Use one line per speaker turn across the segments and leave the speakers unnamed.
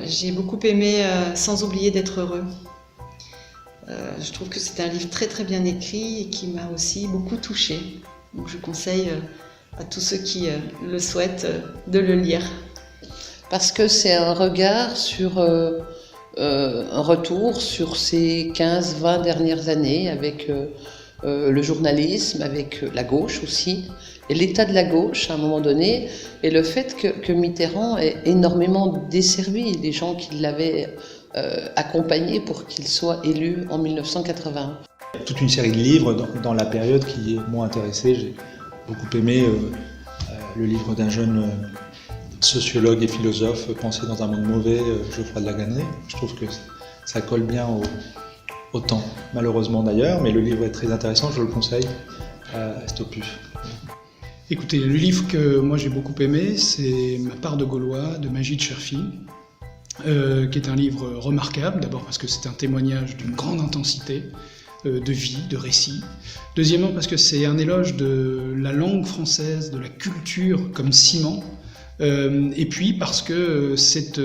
J'ai beaucoup aimé Sans oublier d'être heureux. Je trouve que c'est un livre très très bien écrit et qui m'a aussi beaucoup touchée. Donc je conseille à tous ceux qui le souhaitent de le lire.
Parce que c'est un regard sur un retour sur ces 15-20 dernières années avec le journalisme, avec la gauche aussi, et l'état de la gauche à un moment donné, et le fait que Mitterrand ait énormément desservi les gens qui l'avaient accompagné pour qu'il soit élu en 1981.
Toute une série de livres dans la période qui m'ont intéressé. J'ai beaucoup aimé le livre d'un jeune sociologue et philosophe, Penser dans un monde mauvais, Geoffroy de La Gannerie. Je trouve que ça colle bien au temps, malheureusement d'ailleurs, mais le livre est très intéressant, je le conseille à cet opus.
Écoutez, le livre que moi j'ai beaucoup aimé, c'est Ma part de Gaulois de Majid Cherfi, qui est un livre remarquable, d'abord parce que c'est un témoignage d'une grande intensité de vie, de récit. Deuxièmement parce que c'est un éloge de la langue française, de la culture comme ciment. Et puis parce que c'est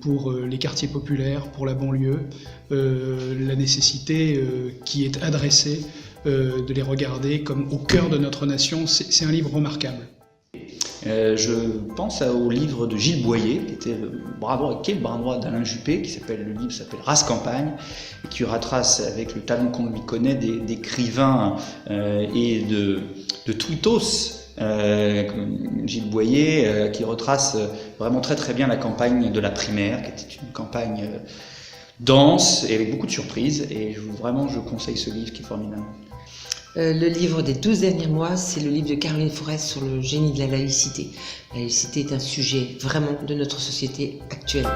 pour les quartiers populaires, pour la banlieue, la nécessité qui est adressée de les regarder comme au cœur de notre nation. C'est un livre remarquable.
Je pense au livre de Gilles Boyer, qui était le bras droit d'Alain Juppé, le livre s'appelle Race Campagne, et qui retrace avec le talent qu'on lui connaît d'écrivains et de tweetos. Gilles Boyer qui retrace vraiment très très bien la campagne de la primaire, qui était une campagne dense et avec beaucoup de surprises, et je conseille ce livre qui est formidable.
Le livre des 12 derniers mois, c'est le livre de Caroline Forest sur le génie de la laïcité. La laïcité est un sujet vraiment de notre société actuelle.